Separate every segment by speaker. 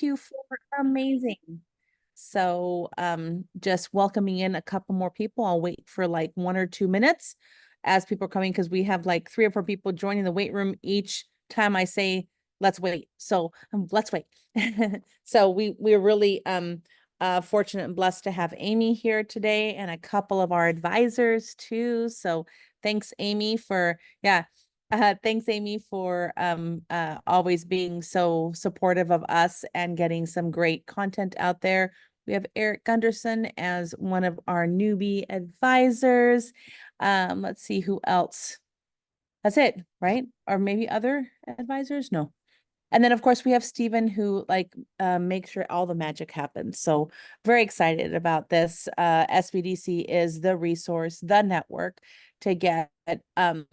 Speaker 1: Q4 amazing. So just welcoming in a couple more people. I'll wait for like 1 or 2 minutes as people are coming because we have like 3 or 4 people joining the wait room each time I say let's wait. So let's wait. So we're really fortunate and blessed to have Amy here today and a couple of our advisors too. So thanks, Amy, for thanks, Amy, for always being so supportive of us and getting some great content out there. We have Eric Gunderson as one of our newbie advisors. Let's see who else. That's it, right? Or maybe other advisors? No. And then of course we have Stephen who makes sure all the magic happens. So very excited about this. SBDC is the resource, the network to get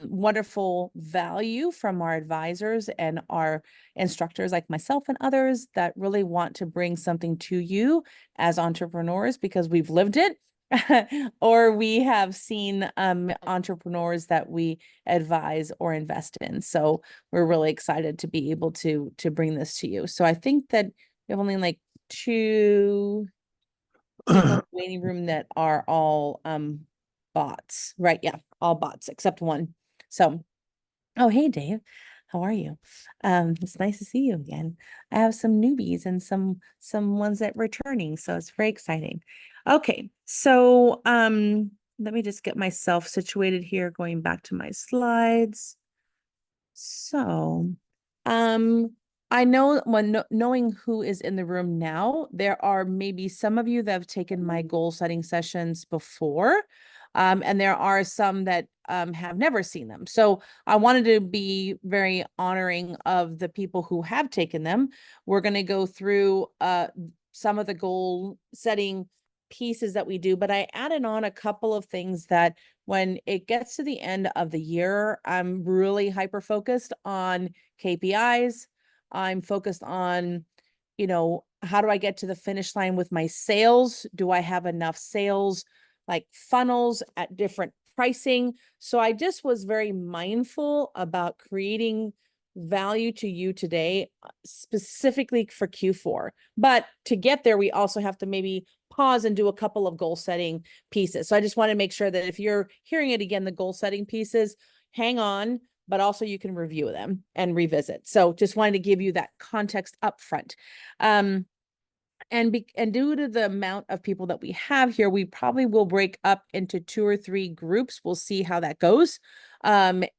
Speaker 1: wonderful value from our advisors and our instructors like myself and others that really want to bring something to you as entrepreneurs because we've lived it. Or we have seen entrepreneurs that we advise or invest in. So we're really excited to be able to bring this to you. So I think that we have only like 2 people in the waiting room that are all bots, right? Yeah, all bots except one. So, oh hey Dave, how are you? It's nice to see you again. I have some newbies and some ones that returning, so it's very exciting. Okay, so let me just get myself situated here, going back to my slides. So, I know when knowing who is in the room now, there are maybe some of you that have taken my goal setting sessions before, and there are some that have never seen them. So I wanted to be very honoring of the people who have taken them. We're going to go through some of the goal setting pieces that we do, but I added on a couple of things that when it gets to the end of the year, I'm really hyper focused on KPIs. I'm focused on, how do I get to the finish line with my sales? Do I have enough sales, like funnels at different pricing? So I just was very mindful about creating value to you today, specifically for Q4. But to get there, we also have to maybe pause and do a couple of goal setting pieces. So I just want to make sure that if you're hearing it again, the goal setting pieces, hang on, but also you can review them and revisit. So just wanted to give you that context up front. And due to the amount of people that we have here, we probably will break up into 2 or 3 groups. We'll see how that goes, and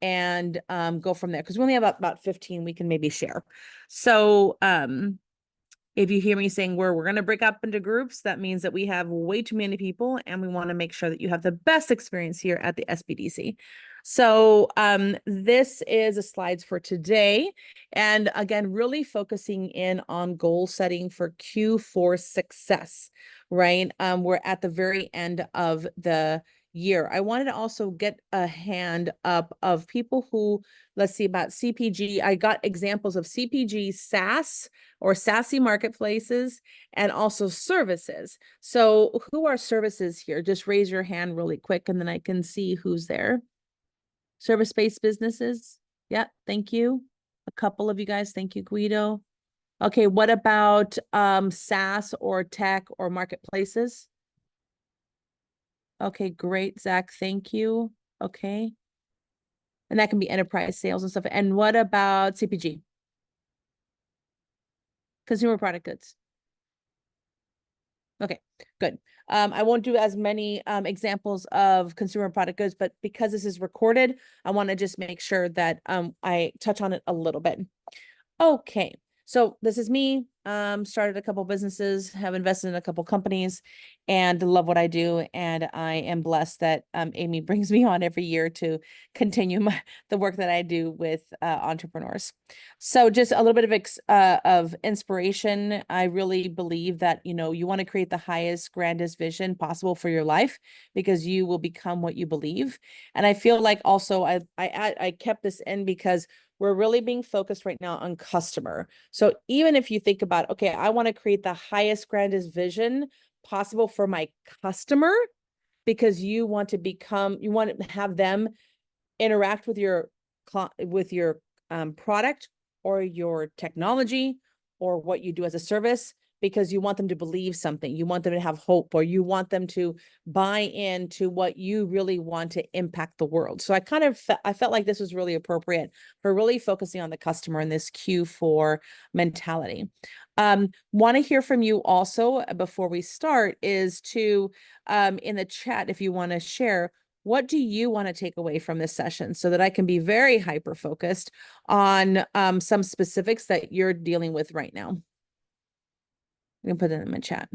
Speaker 1: go from there. Because we only have about 15 we can maybe share. So if you hear me saying we're going to break up into groups, that means that we have way too many people and we want to make sure that you have the best experience here at the SBDC. So this is the slides for today. And again, really focusing in on goal setting for Q4 success, right? We're at the very end of the year. I wanted to also get a hand up of people who, let's see, about CPG. I got examples of CPG SaaS or SaaSy marketplaces and also services. So who are services here? Just raise your hand really quick and then I can see who's there. Service-based businesses. Yeah, thank you. A couple of you guys. Thank you, Guido. Okay, what about SaaS or tech or marketplaces? Okay, great, Zach. Thank you. Okay. And that can be enterprise sales and stuff. And what about CPG? Consumer product goods. Okay, good. I won't do as many examples of consumer product goods, but because this is recorded, I want to just make sure that I touch on it a little bit. Okay, so this is me. Started a couple businesses, have invested in a couple companies, and love what I do. And I am blessed that Amy brings me on every year to continue the work that I do with entrepreneurs. So just a little bit of inspiration. I really believe that, you want to create the highest, grandest vision possible for your life because you will become what you believe. And I feel like also I kept this in because we're really being focused right now on customer. So even if you think about, okay, I want to create the highest, grandest vision possible for my customer because you want to have them interact with your product or your technology or what you do as a service because you want them to believe something. You want them to have hope, or you want them to buy into what you really want to impact the world. So I felt like this was really appropriate for really focusing on the customer in this Q4 mentality. Want to hear from you also before we start is to in the chat, if you want to share, what do you want to take away from this session so that I can be very hyper focused on some specifics that you're dealing with right now? You can put it in the chat.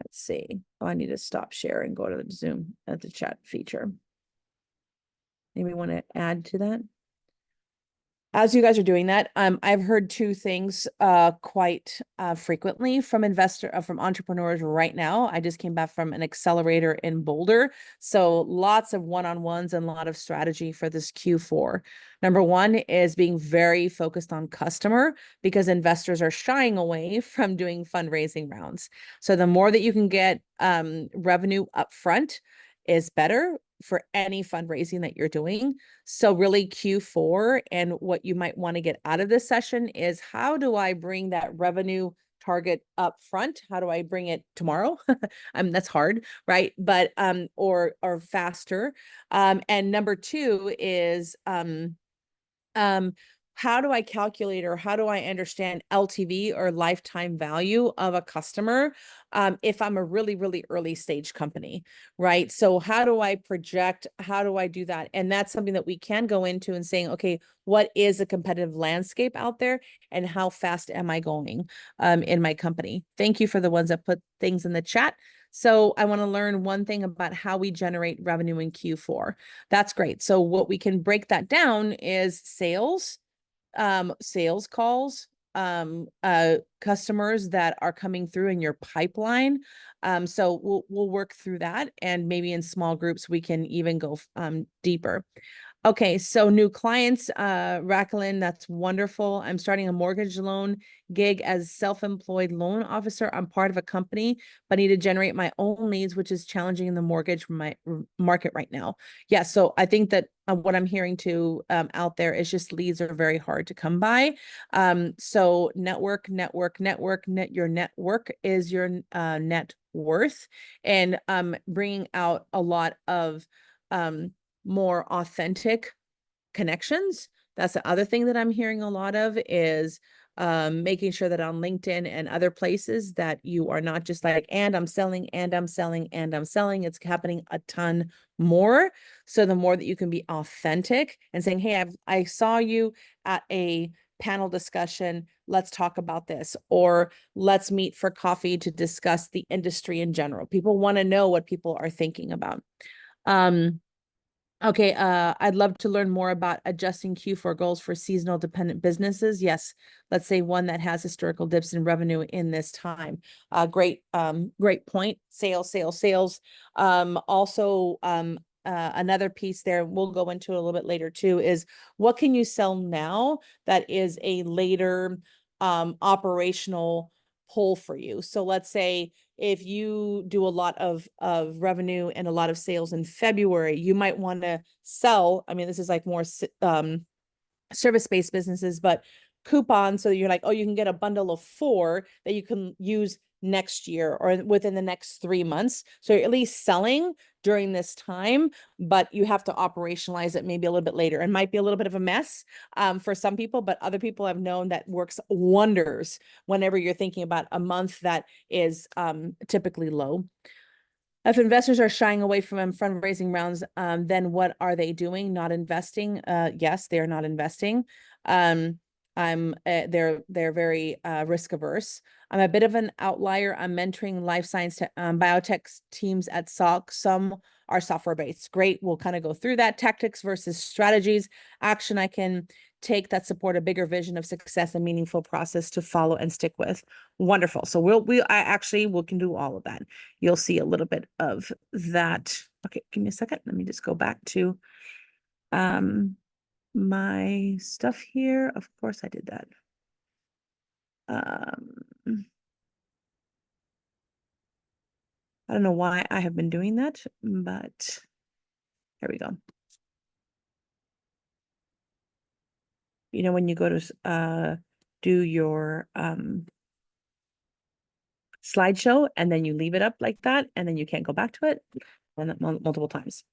Speaker 1: Let's see. Oh, I need to stop share and go to the Zoom at the chat feature. Maybe want to add to that. As you guys are doing that, I've heard two things quite frequently from from entrepreneurs right now. I just came back from an accelerator in Boulder. So lots of one-on-ones and a lot of strategy for this Q4. Number one is being very focused on customer because investors are shying away from doing fundraising rounds. So the more that you can get revenue upfront is better for any fundraising that you're doing. So really Q4 and what you might want to get out of this session is how do I bring that revenue target up front? How do I bring it tomorrow? That's hard, right? But or faster. And number two is how do I calculate or how do I understand LTV or lifetime value of a customer if I'm a really, really early stage company, right? So how do I project? How do I do that? And that's something that we can go into and saying, okay, what is a competitive landscape out there and how fast am I going in my company? Thank you for the ones that put things in the chat. So I want to learn one thing about how we generate revenue in Q4. That's great. So what we can break that down is sales calls, customers that are coming through in your pipeline. So we'll work through that, and maybe in small groups we can even go deeper. Okay, so new clients, Racqueline, that's wonderful. I'm starting a mortgage loan gig as self-employed loan officer. I'm part of a company, but need to generate my own leads, which is challenging in the mortgage market right now. Yeah, so I think that what I'm hearing too out there is just leads are very hard to come by. So your network is your net worth, and bringing out a lot of more authentic connections. That's the other thing that I'm hearing a lot of is making sure that on LinkedIn and other places that you are not just like, and I'm selling, and I'm selling, and I'm selling. It's happening a ton more. So the more that you can be authentic and saying, hey, I saw you at a panel discussion. Let's talk about this, or let's meet for coffee to discuss the industry in general. People want to know what people are thinking about. Okay, I'd love to learn more about adjusting Q4 goals for seasonal dependent businesses. Yes, let's say one that has historical dips in revenue in this time. Great point. Sales. Also, another piece there, we'll go into it a little bit later too, is what can you sell now that is a later operational pull for you? So let's say if you do a lot of revenue and a lot of sales in February, you might want to sell. I mean, this is like more service-based businesses, but coupons. So you're like, oh, you can get a bundle of 4 that you can use next year or within the next 3 months. So you're at least selling during this time, but you have to operationalize it maybe a little bit later. It might be a little bit of a mess for some people, but other people have known that works wonders whenever you're thinking about a month that is typically low. If investors are shying away from fundraising rounds, then what are they doing? Not investing? Yes, they are not investing. They're very risk averse. I'm a bit of an outlier. I'm mentoring life science biotech teams at Salk. Some are software based. Great. We'll kind of go through that. Tactics versus strategies. Action I can take that support a bigger vision of success and meaningful process to follow and stick with. Wonderful. So we can do all of that. You'll see a little bit of that. Okay, give me a second. Let me just go back to my stuff here. Of course I did that. I don't know why I have been doing that, but here we go. you know, when you go to do your slideshow and then you leave it up like that and then you can't go back to it multiple times.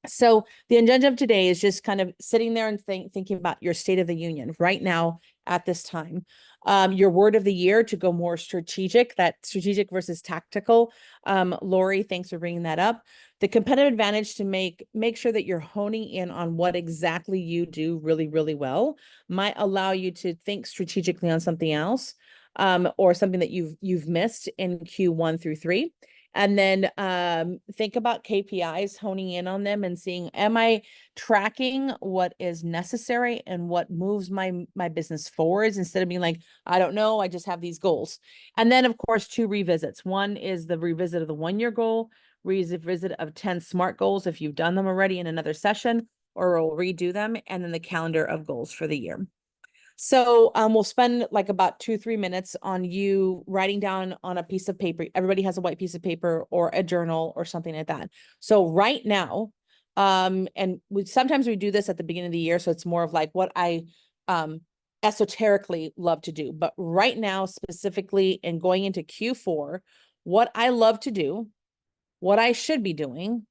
Speaker 1: So the agenda of today is just kind of sitting there and thinking about your state of the union right now at this time. Your word of the year to go more strategic, that strategic versus tactical. Lori, thanks for bringing that up. The competitive advantage to make sure that you're honing in on what exactly you do really, really well might allow you to think strategically on something else, or something that you've missed in Q1 through 3. And then think about KPIs, honing in on them and seeing, am I tracking what is necessary and what moves my business forwards, instead of being like, I don't know, I just have these goals. And then of course, 2 revisits. One is the revisit of the 1-year goal, revisit of 10 SMART goals if you've done them already in another session, or we'll redo them, and then the calendar of goals for the year. So we'll spend like about 2-3 minutes on you writing down on a piece of paper. Everybody has a white piece of paper or a journal or something like that. So right now, and sometimes we do this at the beginning of the year, so it's more of like what I esoterically love to do. But right now, specifically, and going into Q4, what I love to do, what I should be doing,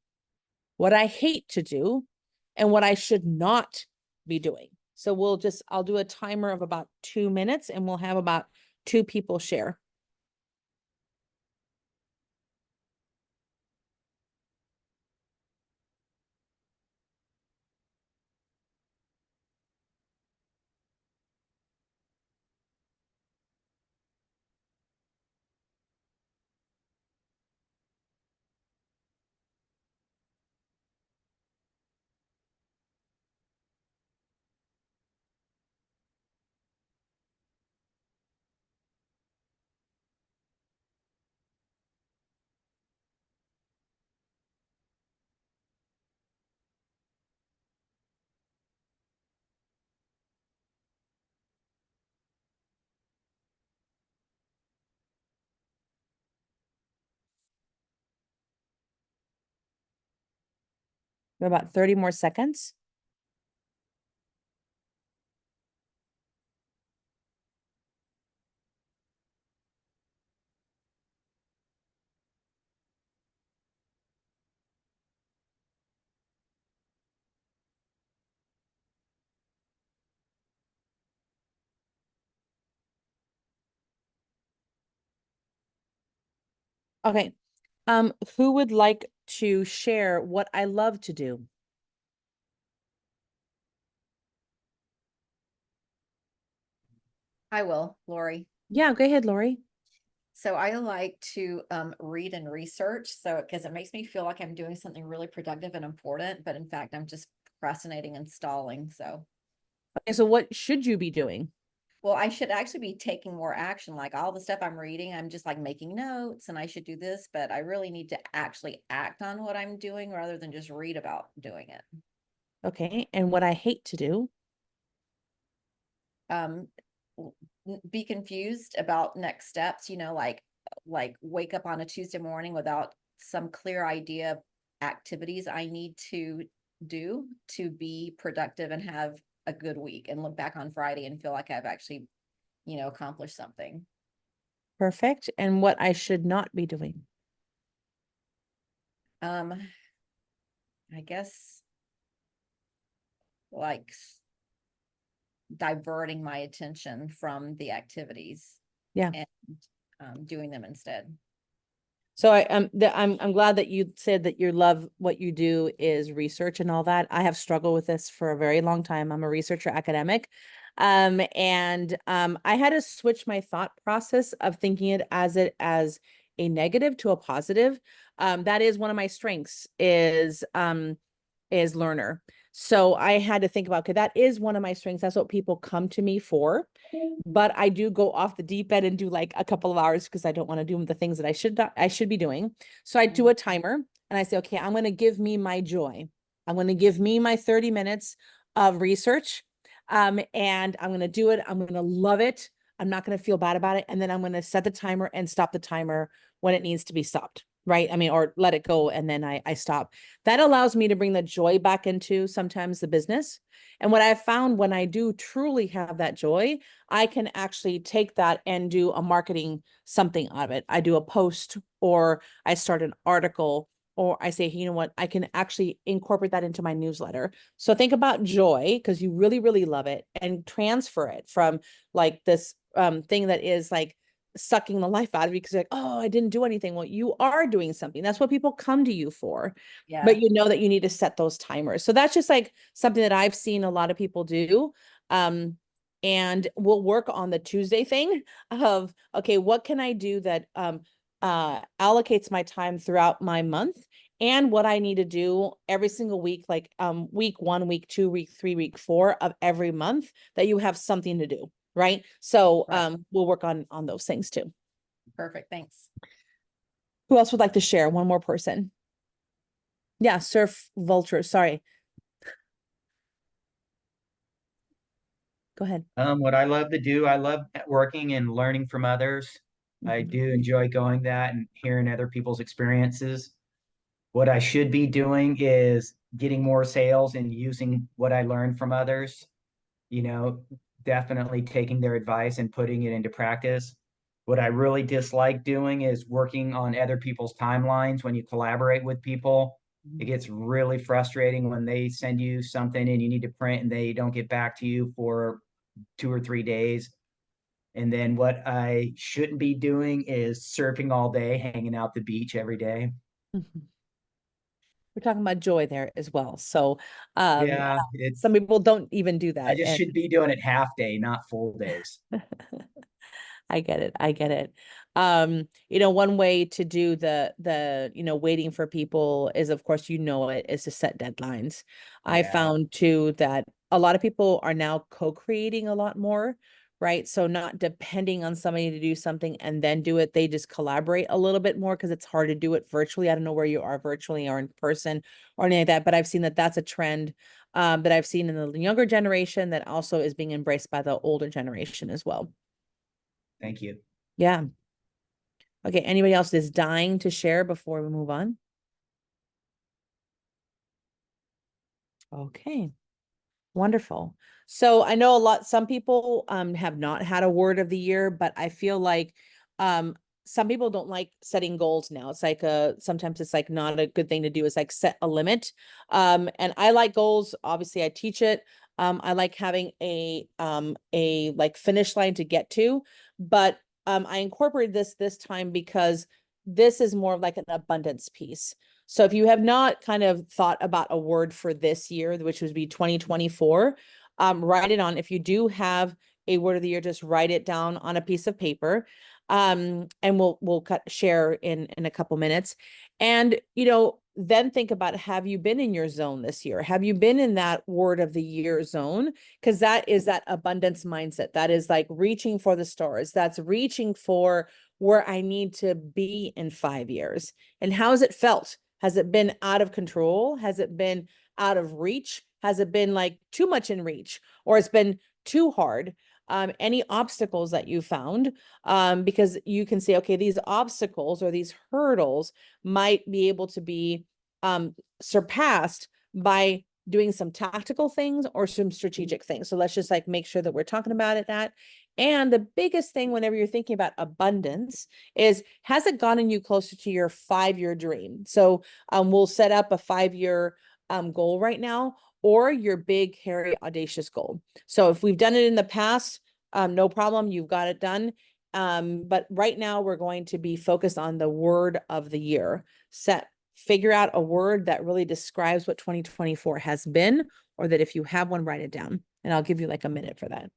Speaker 1: what I hate to do, and what I should not be doing. So I'll do a timer of about 2 minutes and we'll have about 2 people share. About 30 more seconds. Okay. Who would like to share what I love to do?
Speaker 2: I will, Lori.
Speaker 1: Yeah, go ahead, Lori.
Speaker 2: So I like to read and research. So because it makes me feel like I'm doing something really productive and important, but in fact, I'm just procrastinating and stalling. So,
Speaker 1: Okay, so what should you be doing?
Speaker 2: well, I should actually be taking more action. Like all the stuff I'm reading, I'm just like making notes and I should do this, but I really need to actually act on what I'm doing rather than just read about doing it.
Speaker 1: Okay, and what I hate to do?
Speaker 2: Um, be confused about next steps, like wake up on a Tuesday morning without some clear idea of activities I need to do to be productive and have a good week, and look back on Friday and feel like I've actually, accomplished something.
Speaker 1: Perfect. And what I should not be doing?
Speaker 2: Um, I guess like diverting my attention from the activities
Speaker 1: Yeah.
Speaker 2: and doing them instead.
Speaker 1: So I'm glad that you said that you love what you do is research and all that. I have struggled with this for a very long time. I'm a researcher academic. And I had to switch my thought process of thinking it as a negative to a positive. That is one of my strengths is learner. So I had to think about, okay, that is one of my strengths. That's what people come to me for. But I do go off the deep end and do like a couple of hours because I don't want to do the things that I should be doing. So I do a timer and I say, okay, I'm going to give me my joy. I'm going to give me my 30 minutes of research. And I'm going to do it. I'm going to love it. I'm not going to feel bad about it. And then I'm going to set the timer and stop the timer when it needs to be stopped. right? I mean, or let it go and then I stop. That allows me to bring the joy back into sometimes the business. And what I've found when I do truly have that joy, I can actually take that and do a marketing something out of it. I do a post or I start an article or I say, you know what, I can actually incorporate that into my newsletter. So think about joy because you really, really love it and transfer it from like this thing that is like sucking the life out of you because you're like, oh, I didn't do anything. Well, you are doing something. That's what people come to you for.
Speaker 2: Yeah.
Speaker 1: But you know that you need to set those timers. So that's just like something that I've seen a lot of people do. And we'll work on the Tuesday thing of, okay, what can I do that allocates my time throughout my month and what I need to do every single week, like week 1, week 2, week 3, week 4 of every month that you have something to do. Right. So
Speaker 2: Right.
Speaker 1: we'll work on those things too.
Speaker 2: Perfect. Thanks.
Speaker 1: Who else would like to share? One more person. Yeah, surf vulture. Sorry. Go ahead.
Speaker 3: What I love to do, I love working and learning from others. I
Speaker 1: Mhm.
Speaker 3: do enjoy going that and hearing other people's experiences. What I should be doing is getting more sales and using what I learned from others, you know, definitely taking their advice and putting it into practice. What I really dislike doing is working on other people's timelines when you collaborate with people. It gets really frustrating when they send you something and you need to print and they don't get back to you for 2 or 3 days. And then what I shouldn't be doing is surfing all day, hanging out the beach every day.
Speaker 1: Mhm. We're talking about joy there as well. So
Speaker 3: Yeah,
Speaker 1: some people don't even do
Speaker 3: I
Speaker 1: that.
Speaker 3: just
Speaker 1: And
Speaker 3: should be doing it half day, not full days.
Speaker 1: I get it. I get it. One way to do the waiting for people is of course it is to set deadlines. I
Speaker 3: Yeah,
Speaker 1: found too that a lot of people are now co-creating a lot more, right? So not depending on somebody to do something and then do it. They just collaborate a little bit more because it's hard to do it virtually. I don't know where you are virtually or in person or anything like that, but I've seen that that's a trend that I've seen in the younger generation that also is being embraced by the older generation as well.
Speaker 3: thank you.
Speaker 1: Yeah. Okay. Anybody else is dying to share before we move on? Okay. Wonderful. So I know some people have not had a word of the year, but I feel like um some people don't like setting goals now. It's like sometimes it's like not a good thing to do is like set a limit. And I like goals. Obviously I teach it. I like having a like finish line to get to, but I incorporated this time because this is more of like an abundance piece. So if you have not kind of thought about a word for this year, which would be 2024, write it on. If you do have a word of the year, just write it down on a piece of paper. And we'll share in a couple minutes. And then think about, have you been in your zone this year? Have you been in that word of the year zone? Because that is that abundance mindset. That is like reaching for the stars. That's reaching for where I need to be in 5 years. And how's it felt? Has it been out of control? Has it been out of reach? Has it been like too much in reach or it's been too hard? Any obstacles that you found, because you can say, okay, these obstacles or these hurdles might be able to be surpassed by doing some tactical things or some strategic things. So let's just like make sure that we're talking about it that. And the biggest thing whenever you're thinking about abundance is, has it gotten you closer to your 5-year dream? So we'll set up a 5-year goal right now, or your big, hairy, audacious goal. So if we've done it in the past, no problem, you've got it done. But right now we're going to be focused on the word of the year. Figure out a word that really describes what 2024 has been, or that if you have one, write it down. And I'll give you like a minute for that.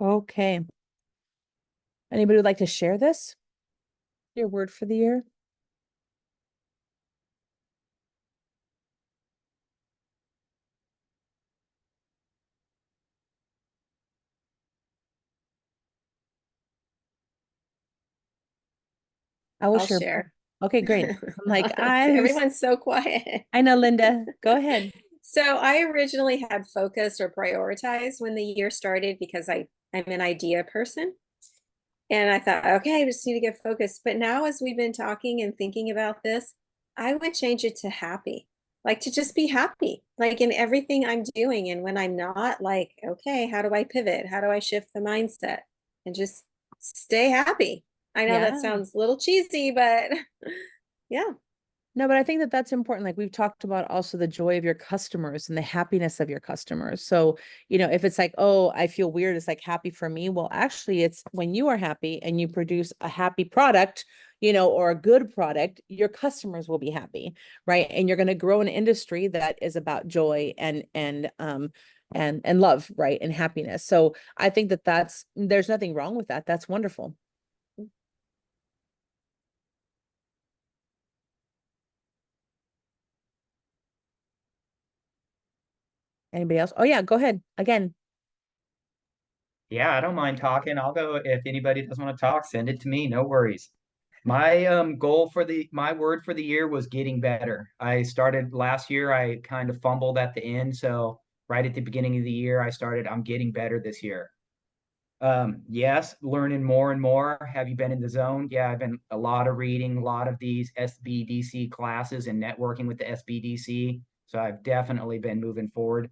Speaker 1: Okay. Anybody would like to share this? Your word for the year? I will
Speaker 4: I'll
Speaker 1: share.
Speaker 4: share.
Speaker 1: Okay, great. I'm like,
Speaker 4: Everyone's so quiet.
Speaker 1: I know, Linda. Go ahead.
Speaker 4: So I originally had focused or prioritized when the year started because I'm an idea person. And I thought, okay, I just need to get focused. But now, as we've been talking and thinking about this, I would change it to happy, like to just be happy, like in everything I'm doing. And when I'm not, like, okay, how do I pivot? How do I shift the mindset and just stay happy? I know that
Speaker 1: Yeah.
Speaker 4: sounds a little cheesy, but yeah.
Speaker 1: No, but I think that that's important. Like we've talked about also the joy of your customers and the happiness of your customers. So, if it's like, oh, I feel weird, it's like happy for me. Well, actually, it's when you are happy and you produce a happy product, or a good product, your customers will be happy, right? And you're going to grow an industry that is about joy and love, right? And happiness. So I think that there's nothing wrong with that. That's wonderful. Anybody else? Oh yeah, go ahead. Again.
Speaker 3: Yeah, I don't mind talking. I'll go if anybody doesn't want to talk, send it to me. No worries. My goal for my word for the year was getting better. I started last year, I kind of fumbled at the end. So right at the beginning of the year, I'm getting better this year. Yes, learning more and more. Have you been in the zone? Yeah, I've been a lot of reading, a lot of these SBDC classes and networking with the SBDC. So I've definitely been moving forward.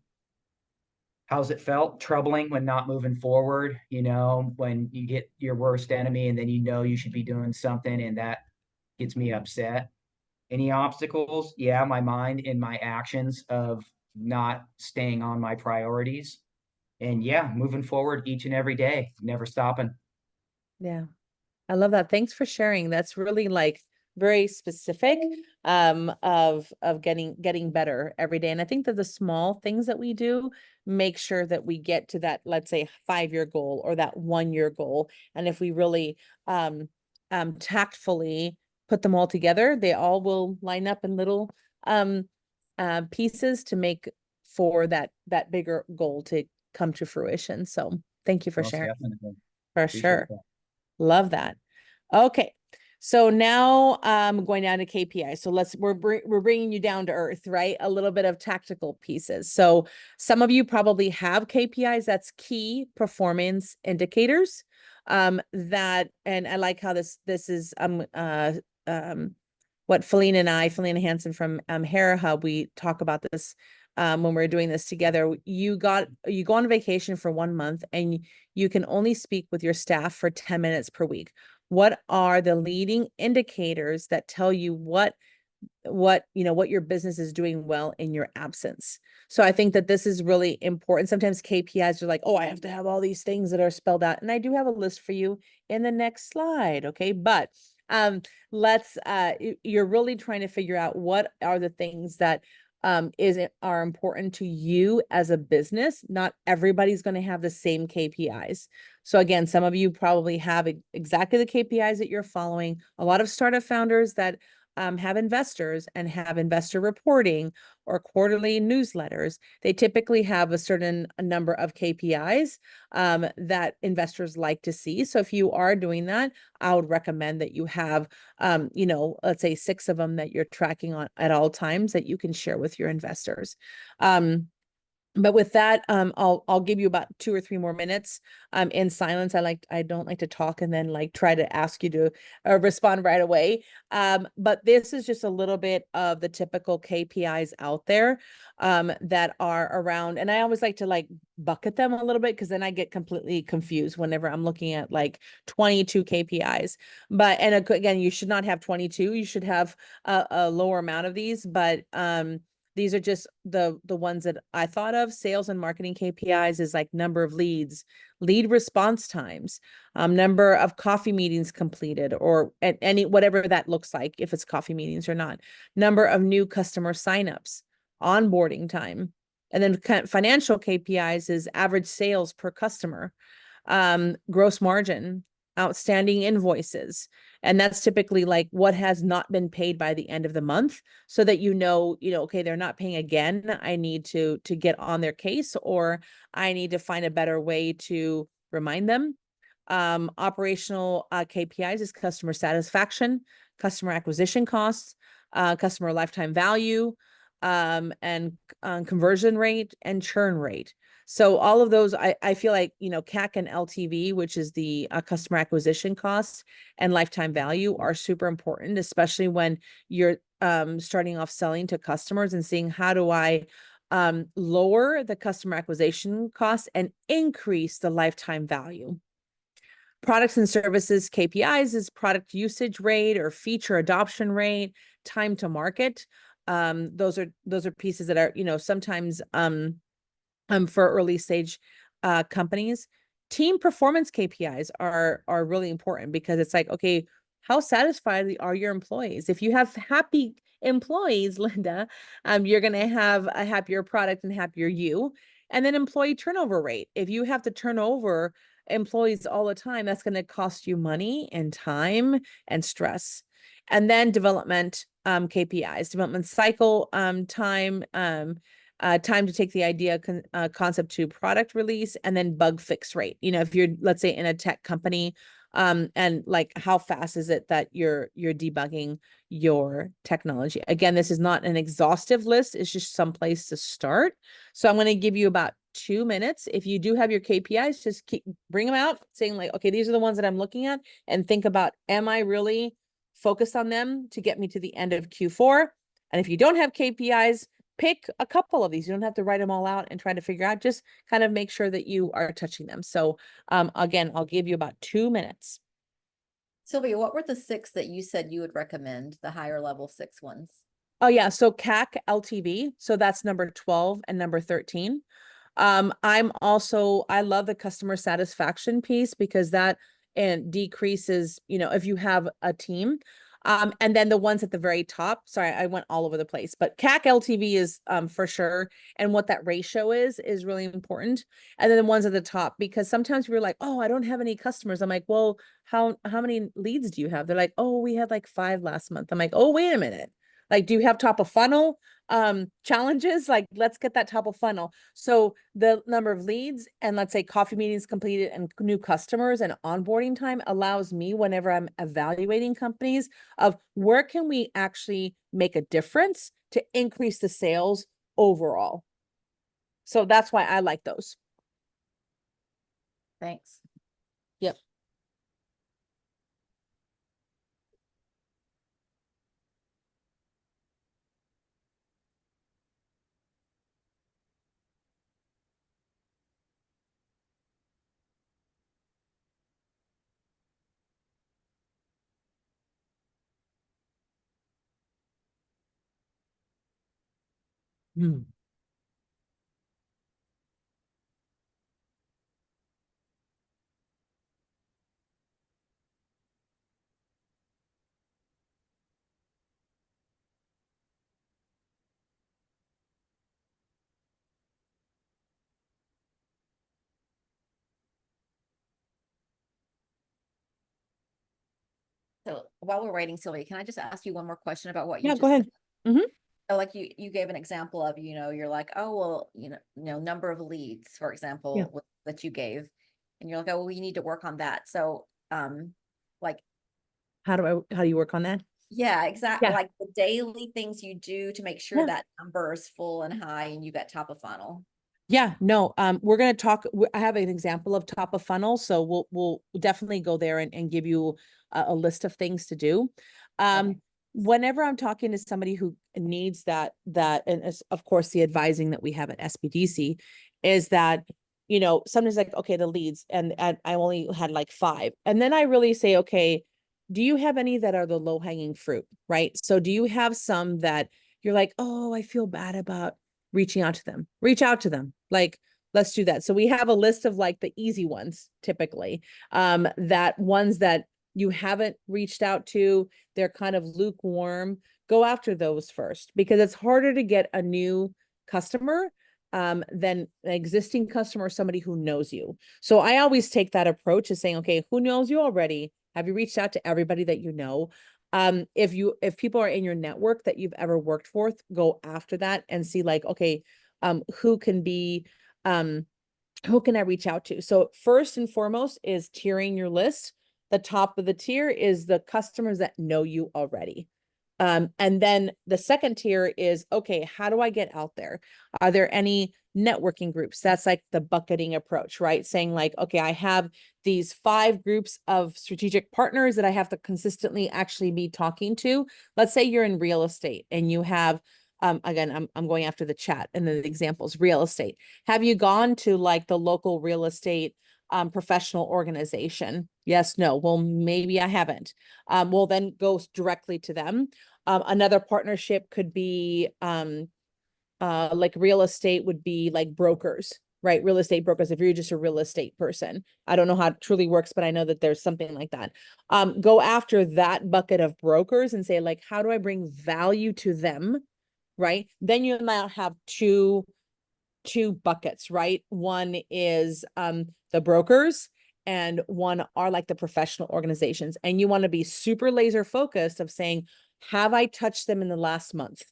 Speaker 3: How's it felt? Troubling when not moving forward, when you get your worst enemy and then you should be doing something and that gets me upset. Any obstacles? Yeah, my mind and my actions of not staying on my priorities. And yeah, moving forward each and every day, never stopping.
Speaker 1: Yeah. I love that. Thanks for sharing. That's really like very specific of getting better every day. And I think that the small things that we do make sure that we get to that, let's say, 5-year goal or that 1-year goal. And if we really tactfully put them all together, they all will line up in little pieces to make for that bigger goal to come to fruition. So thank you for
Speaker 3: Most
Speaker 1: sharing.
Speaker 3: definitely.
Speaker 1: For
Speaker 3: Appreciate
Speaker 1: sure.
Speaker 3: that.
Speaker 1: Love that. Okay. So now going down to KPI. So we're bringing you down to earth, right? A little bit of tactical pieces. So some of you probably have KPIs. That's key performance indicators. And I like how this is what Felina Hansen from Hair Hub, we talk about this when we're doing this together. You go on vacation for 1 month and you can only speak with your staff for 10 minutes per week. What are the leading indicators that tell you what your business is doing well in your absence? So I think that this is really important. Sometimes KPIs are like, oh, I have to have all these things that are spelled out, and I do have a list for you in the next slide. Okay, but you're really trying to figure out what are the things that are important to you as a business. Not everybody's going to have the same KPIs. So again, some of you probably have exactly the KPIs that you're following. A lot of startup founders that have investors and have investor reporting or quarterly newsletters, they typically have a certain number of KPIs that investors like to see. So if you are doing that, I would recommend that you have, let's say 6 of them that you're tracking on at all times that you can share with your investors. But with that, I'll give you about 2 or 3 more minutes in silence. I don't like to talk and then like try to ask you to respond right away. But this is just a little bit of the typical KPIs out there that are around. And I always like to like bucket them a little bit because then I get completely confused whenever I'm looking at like 22 KPIs. But again, you should not have 22. You should have a lower amount of these. But these are just the ones that I thought of. Sales and marketing KPIs is like number of leads, lead response times, number of coffee meetings completed, or at any whatever that looks like, if it's coffee meetings or not, number of new customer signups, onboarding time, and then financial KPIs is average sales per customer. Gross margin, outstanding invoices. And that's typically like what has not been paid by the end of the month, so that okay, they're not paying again. I need to get on their case, or I need to find a better way to remind them. Operational KPIs is customer satisfaction, customer acquisition costs, customer lifetime value, and conversion rate and churn rate. So all of those, I feel like, CAC and LTV, which is the customer acquisition costs, and lifetime value are super important, especially when you're starting off selling to customers and seeing how do I lower the customer acquisition costs and increase the lifetime value. Products and services KPIs is product usage rate or feature adoption rate, time to market. Those are pieces that are, sometimes for early stage companies. Team performance KPIs are really important, because it's like, okay, how satisfied are your employees? If you have happy employees, Linda, you're going to have a happier product and happier you. And then employee turnover rate. If you have to turn over employees all the time, that's going to cost you money and time and stress. And then development KPIs, development cycle time, time to take the idea concept to product release, and then bug fix rate. If you're, let's say, in a tech company, and like how fast is it that you're debugging your technology? Again, this is not an exhaustive list. It's just some place to start. So I'm going to give you about 2 minutes. If you do have your KPIs, just bring them out, saying like, okay, these are the ones that I'm looking at, and think about, am I really focused on them to get me to the end of Q4? And if you don't have KPIs, pick a couple of these. You don't have to write them all out and try to figure out, just kind of make sure that you are touching them. So again, I'll give you about 2 minutes.
Speaker 2: Sylvia, what were the 6 that you said you would recommend, the higher level 6 ones?
Speaker 1: Oh yeah, so CAC LTV. So that's number 12 and number 13. I love the customer satisfaction piece, because that decreases, if you have a team. And then the ones at the very top, sorry, I went all over the place, but CAC LTV is for sure. And what that ratio is really important. And then the ones at the top, because sometimes we're like, oh, I don't have any customers. I'm like, well, how many leads do you have? They're like, oh, we had like 5 last month. I'm like, oh, wait a minute. Like, do you have top of funnel challenges? Like, let's get that top of funnel. So the number of leads and, let's say, coffee meetings completed and new customers and onboarding time allows me, whenever I'm evaluating companies, of where can we actually make a difference to increase the sales overall. So that's why I like those.
Speaker 2: Thanks.
Speaker 1: Yep. Hmm.
Speaker 2: So while we're waiting, Sylvia, can I just ask you one more question about what you
Speaker 1: Yeah,
Speaker 2: just
Speaker 1: go ahead.
Speaker 2: said?
Speaker 1: Mhm.
Speaker 2: So like you gave an example of, you're like, oh, well, number of leads, for example, that you gave. And you're like, oh, well, we need to work on that. So, like,
Speaker 1: How do you work on that?
Speaker 2: yeah, exactly.
Speaker 1: Yeah.
Speaker 2: Like the daily things you do to make sure
Speaker 1: Yeah.
Speaker 2: that number is full and high and you got top of funnel.
Speaker 1: Yeah, no, we're going to talk. I have an example of top of funnel, so we'll definitely go there and give you a list of things to do.
Speaker 2: Okay.
Speaker 1: Whenever I'm talking to somebody who needs that, and of course the advising that we have at SBDC is that, sometimes like, okay, the leads, and I only had like 5. And then I really say, okay, do you have any that are the low hanging fruit, right? So do you have some that you're like, oh, I feel bad about reaching out to them? Reach out to them. Like, let's do that. So we have a list of like the easy ones, typically, that ones that you haven't reached out to, they're kind of lukewarm. Go after those first, because it's harder to get a new customer than an existing customer or somebody who knows you. So I always take that approach of saying, okay, who knows you already? Have you reached out to everybody that you know? If people are in your network that you've ever worked for, go after that and see like, okay, who can I reach out to? So first and foremost is tiering your list. The top of the tier is the customers that know you already. And then the second tier is, okay, how do I get out there? Are there any networking groups? That's like the bucketing approach, right? Saying like, okay, I have these 5 groups of strategic partners that I have to consistently actually be talking to. Let's say you're in real estate and you have, again, I'm going after the chat and the examples, real estate. Have you gone to like the local real estate professional organization? Yes, no. Well, maybe I haven't. Well, then go directly to them. Another partnership could be like real estate would be like brokers, right? Real estate brokers, if you're just a real estate person. I don't know how it truly works, but I know that there's something like that. Go after that bucket of brokers and say, like, how do I bring value to them? Right? Then you might have two buckets, right? One is the brokers and one are like the professional organizations. And you want to be super laser focused of saying, have I touched them in the last month?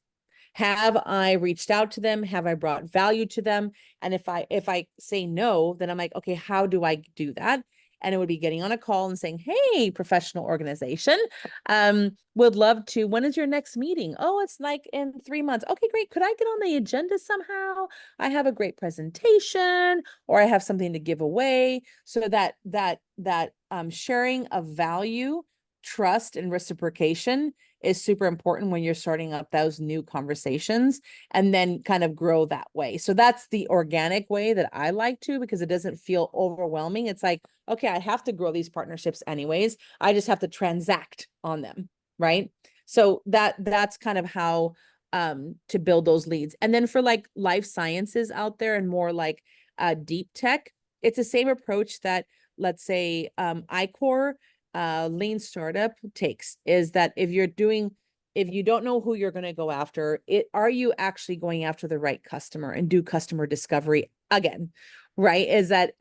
Speaker 1: Have I reached out to them? Have I brought value to them? And if I say no, then I'm like, okay, how do I do that? And it would be getting on a call and saying, hey, professional organization, would love to, when is your next meeting? Oh, it's like in 3 months. Okay, great. Could I get on the agenda somehow? I have a great presentation or I have something to give away. So that sharing of value, trust, and reciprocation is super important when you're starting up those new conversations, and then kind of grow that way. So that's the organic way that I like to, because it doesn't feel overwhelming. It's like, okay, I have to grow these partnerships anyways. I just have to transact on them, right? So that's kind of how to build those leads. And then for like life sciences out there and more like deep tech, it's the same approach that, let's say, iCore lean startup takes, is that if you don't know who you're going to go after, are you actually going after the right customer and do customer discovery again, right? Is that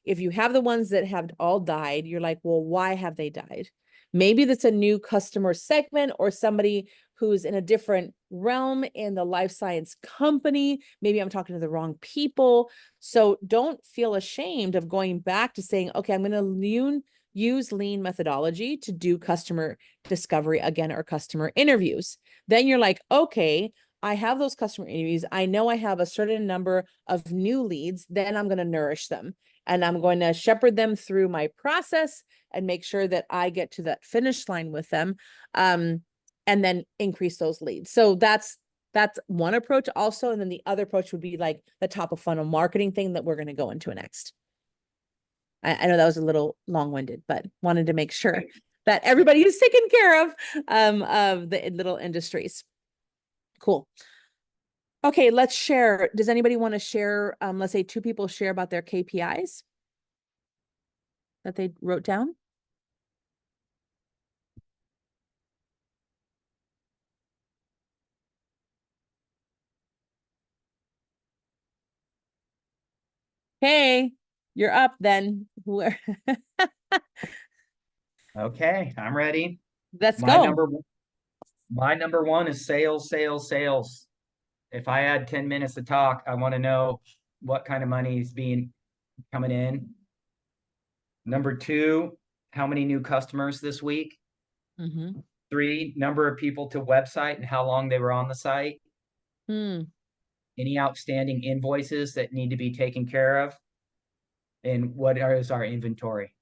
Speaker 1: if you have the ones that have all died, you're like, well, why have they died? Maybe that's a new customer segment or somebody who's in a different realm in the life science company. Maybe I'm talking to the wrong people. So don't feel ashamed of going back to saying, okay, I'm going to use lean methodology to do customer discovery again, or customer interviews. Then you're like, okay, I have those customer interviews. I know I have a certain number of new leads. Then I'm going to nourish them and I'm going to shepherd them through my process and make sure that I get to that finish line with them. And then increase those leads. So that's one approach also. And then the other approach would be like the top of funnel marketing thing that we're going to go into next. I know that was a little long-winded, but wanted to make sure that everybody is taken care of the little industries. Cool. Okay, let's share. Does anybody want to share? Let's say 2 people share about their KPIs that they wrote down. Hey, you're up then.
Speaker 3: Okay, I'm ready.
Speaker 1: Let's
Speaker 3: My
Speaker 1: go.
Speaker 3: number one is sales, sales, sales. If I had 10 minutes to talk, I want to know what kind of money is coming in. Number 2, how many new customers this week? 3, number of people to website and how long they were on the site. Any outstanding invoices that need to be taken care of? And what is our inventory?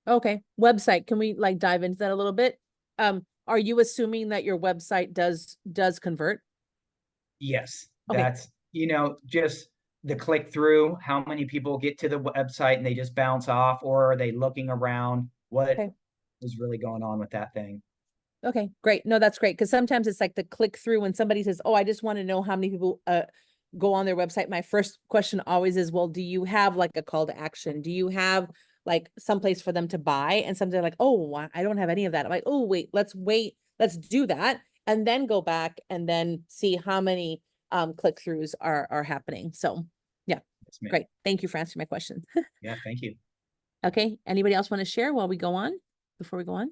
Speaker 1: Okay, website. Can we like dive into that a little bit? Are you assuming that your website does convert?
Speaker 3: Yes,
Speaker 1: Okay.
Speaker 3: that's, just the click through, how many people get to the website and they just bounce off, or are they looking around? What is really going on with that thing?
Speaker 1: Okay, great. No, that's great. Because sometimes it's like the click through when somebody says, oh, I just want to know how many people go on their website. My first question always is, well, do you have like a call to action? Do you have like someplace for them to buy? And sometimes they're like, oh, I don't have any of that. I'm like, oh, wait, let's do that. And then go back and then see how many click-throughs are happening. So yeah,
Speaker 3: Yes, ma'am.
Speaker 1: great. Thank you for answering my question.
Speaker 3: Yeah, thank you.
Speaker 1: Okay, anybody else want to share while we go on, before we go on?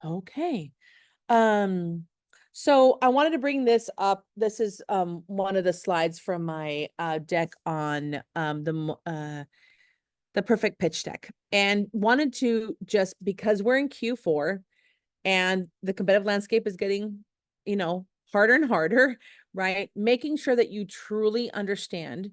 Speaker 1: Okay. So I wanted to bring this up. This is one of the slides from my deck on the perfect pitch deck, and wanted to, just because we're in Q4 and the competitive landscape is getting, harder and harder, right? Making sure that you truly understand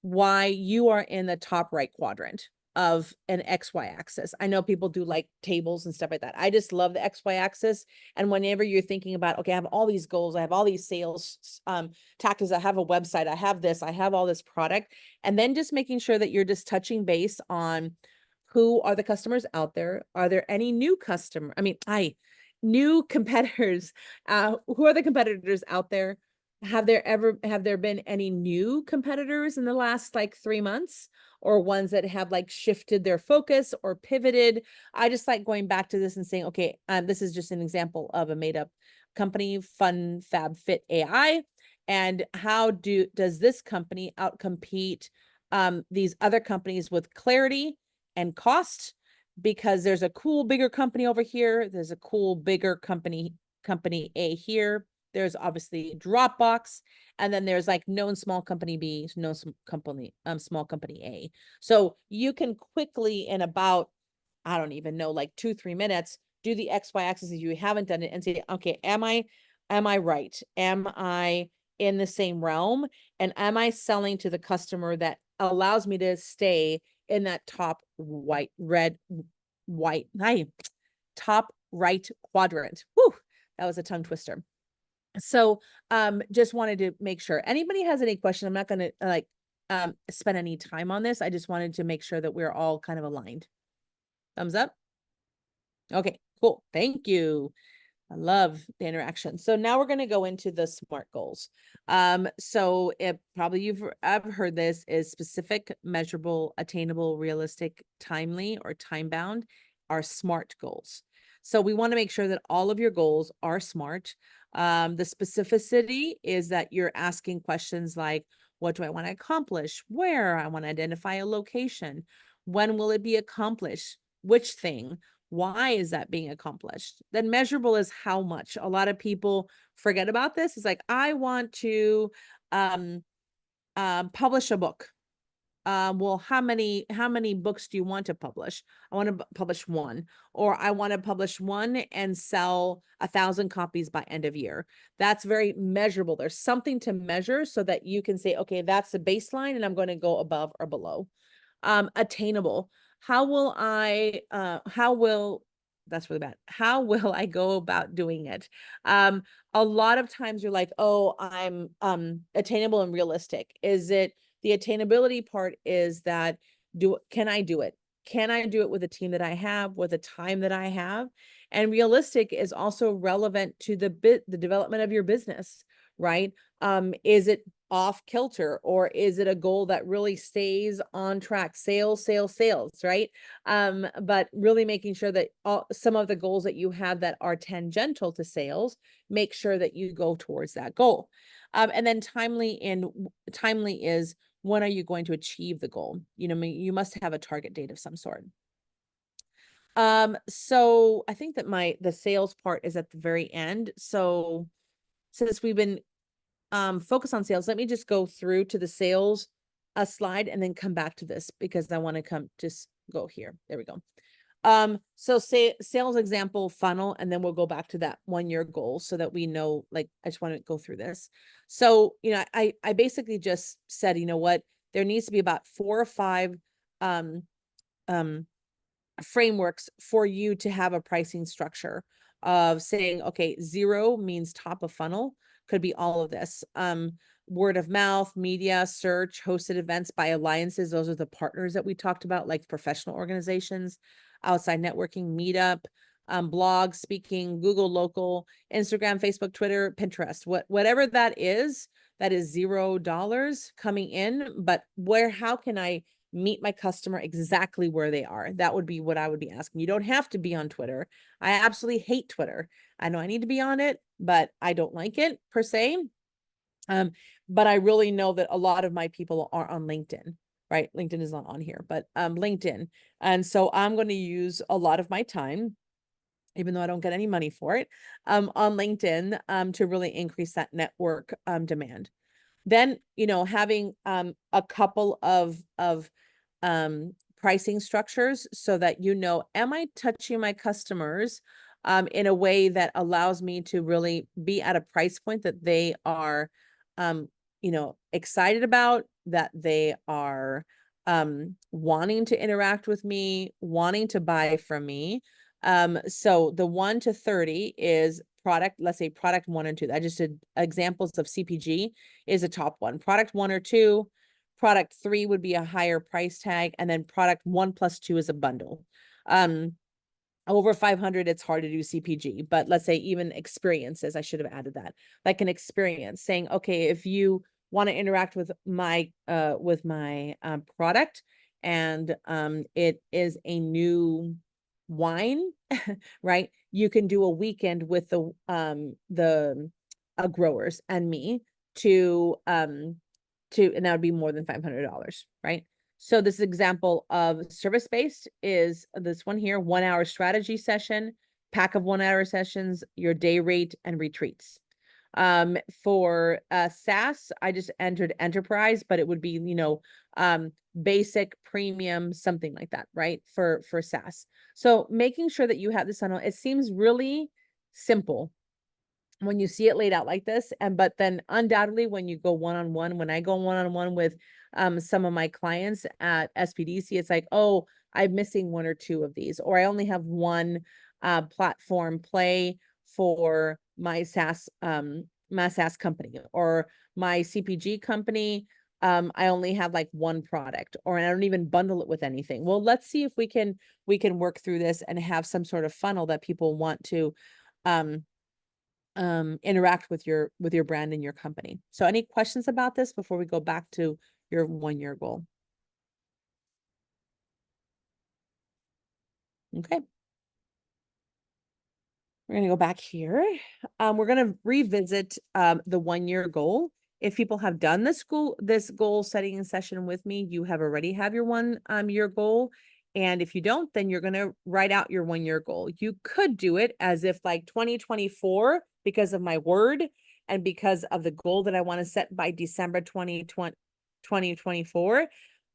Speaker 1: why you are in the top right quadrant of an XY axis. I know people do like tables and stuff like that. I just love the XY axis. And whenever you're thinking about, okay, I have all these goals, I have all these sales tactics, I have a website, I have this, I have all this product, and then just making sure that you're just touching base on who are the customers out there. Are there any new new competitors? Who are the competitors out there? Have there been any new competitors in the last like 3 months, or ones that have like shifted their focus or pivoted? I just like going back to this and saying, okay, this is just an example of a made up company, Fun Fab Fit AI. And how does this company outcompete these other companies with clarity and cost? Because there's a cool bigger company over here, there's a cool bigger company A here. There's obviously Dropbox, and then there's like known small company B, known small company A. So you can quickly, in about, I don't even know, like 2-3 minutes, do the XY axis if you haven't done it, and say, okay, am I right? Am I in the same realm? And am I selling to the customer that allows me to stay in that top top right quadrant? Whew, that was a tongue twister. So just wanted to make sure. Anybody has any question? I'm not going to spend any time on this. I just wanted to make sure that we're all kind of aligned. Thumbs up. Okay, cool. Thank you. I love the interaction. So now we're going to go into the SMART goals. So it probably I've heard this is specific, measurable, attainable, realistic, timely, or time bound are SMART goals. So we want to make sure that all of your goals are SMART. The specificity is that you're asking questions like, what do I want to accomplish? Where? I want to identify a location. When will it be accomplished? Which thing? Why is that being accomplished? Then measurable is how much. A lot of people forget about this. It's like, I want to publish a book. Well, how many books do you want to publish? I want to publish one, or I want to publish one and sell 1,000 copies by end of year. That's very measurable. There's something to measure so that you can say, okay, that's the baseline and I'm going to go above or below. Attainable. That's really bad. How will I go about doing it? A lot of times you're like, oh, I'm attainable and realistic. Is it the attainability part is that can I do it? Can I do it with a team that I have, with the time that I have? And realistic is also relevant to the development of your business, right? Is it off kilter, or is it a goal that really stays on track? Sales, right? But really making sure that some of the goals that you have that are tangential to sales, make sure that you go towards that goal. And then timely is, when are you going to achieve the goal? You must have a target date of some sort. So I think that the sales part is at the very end. So since we've been focus on sales, let me just go through to the sales slide and then come back to this, because I want to just go here. There we go. So say sales example funnel, and then we'll go back to that 1-year goal so that we know, like, I just want to go through this. So, I basically just said, you know what, there needs to be about 4 or 5 frameworks for you to have a pricing structure of saying, okay, 0 means top of funnel, could be all of this. Word of mouth, media, search, hosted events by alliances. Those are the partners that we talked about, like professional organizations, outside networking, meetup, blog, speaking, Google Local, Instagram, Facebook, Twitter, Pinterest, whatever that is $0 coming in. But how can I meet my customer exactly where they are. That would be what I would be asking. You don't have to be on Twitter. I absolutely hate Twitter. I know I need to be on it, but I don't like it per se. But I really know that a lot of my people are on LinkedIn, right? LinkedIn is not on here, but LinkedIn. And so I'm going to use a lot of my time, even though I don't get any money for it, on LinkedIn, to really increase that network demand. Then, having a couple of pricing structures so that am I touching my customers in a way that allows me to really be at a price point that they are excited about, that they are wanting to interact with me, wanting to buy from me. So the 1 to 30 is product, let's say product 1 and 2. I just did examples of CPG is a top one. Product 1 or 2, product 3 would be a higher price tag, and then product 1 plus 2 is a bundle. Over 500, it's hard to do CPG, but let's say even experiences, I should have added that, like an experience saying, okay, if you want to interact with my product, and it is a new wine, right? You can do a weekend with the growers and me and that would be more than $500, right? So this example of service-based is this one here, 1 hour strategy session, pack of 1 hour sessions, your day rate, and retreats. For SaaS, I just entered enterprise, but it would be, basic, premium, something like that, right? For SaaS. So making sure that you have this on, it seems really simple when you see it laid out like this. But then undoubtedly when you go one-on-one, when I go one-on-one with some of my clients at SBDC, it's like, oh, I'm missing 1 or 2 of these, or I only have one platform play for my SaaS company, or my CPG company. I only have like 1 product, or I don't even bundle it with anything. Well, let's see if we can work through this and have some sort of funnel that people want to interact with your brand and your company. So any questions about this before we go back to your 1-year goal? Okay. We're going to go back here. We're going to revisit the 1-year goal. If people have done this goal setting session with me, you have already have your 1-year goal. And if you don't, then you're going to write out your 1-year goal. You could do it as if like 2024, because of my word and because of the goal that I want to set by December 2024,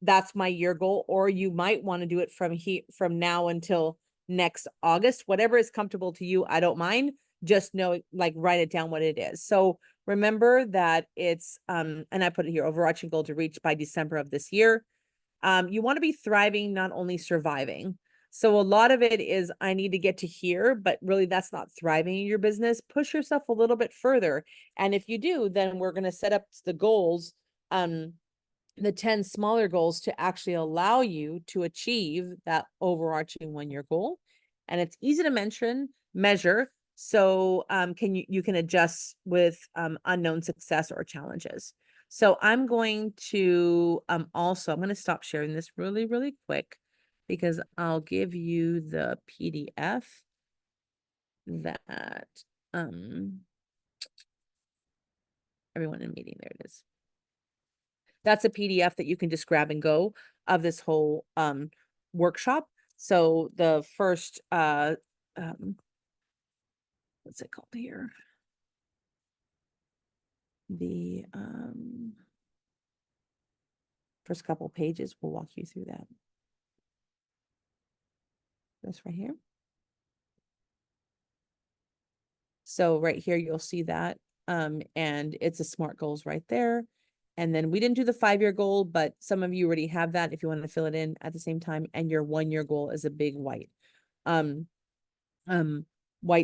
Speaker 1: that's my year goal. Or you might want to do it from now until next August, whatever is comfortable to you. I don't mind. Just know, like, write it down what it is. So remember that it's, and I put it here, overarching goal to reach by December of this year. You want to be thriving, not only surviving. So a lot of it is, I need to get to here, but really that's not thriving in your business. Push yourself a little bit further. And if you do, then we're going to set up the goals, the 10 smaller goals to actually allow you to achieve that overarching 1-year goal. And it's easy to measure. So you can adjust with unknown success or challenges. So I'm going to I'm going to stop sharing this really, really quick, because I'll give you the PDF that everyone in meeting, there it is. That's a PDF that you can just grab and go of this whole workshop. So the first what's it called here? The first couple pages, we'll walk you through that. This right here. So right here, you'll see that. And it's a SMART goals right there. And then we didn't do the 5-year goal, but some of you already have that if you want to fill it in at the same time. And your 1-year goal is a big white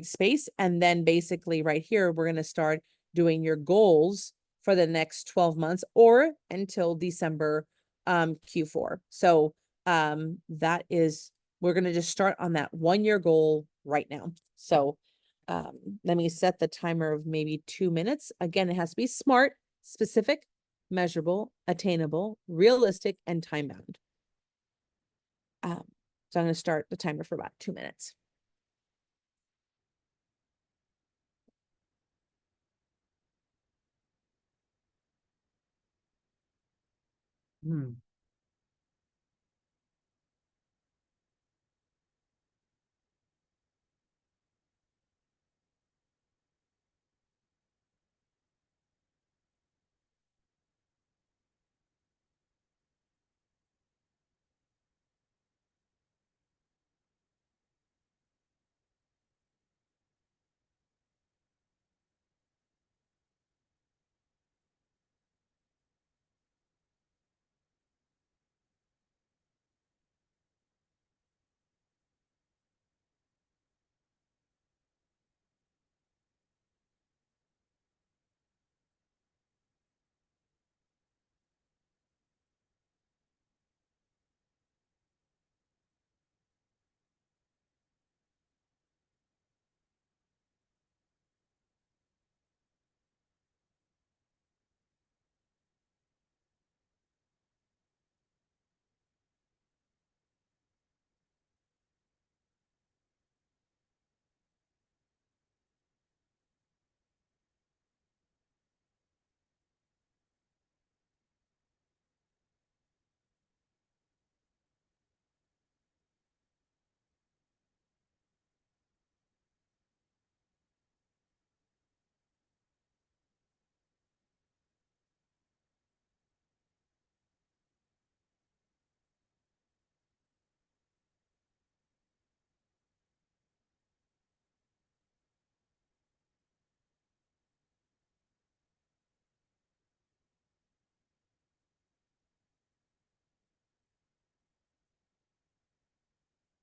Speaker 1: space. And then basically right here, we're going to start doing your goals for the next 12 months or until December Q4. So that is, we're going to just start on that 1-year goal right now. So let me set the timer of maybe 2 minutes. Again, it has to be SMART, specific, measurable, attainable, realistic, and time bound. So I'm going to start the timer for about 2 minutes.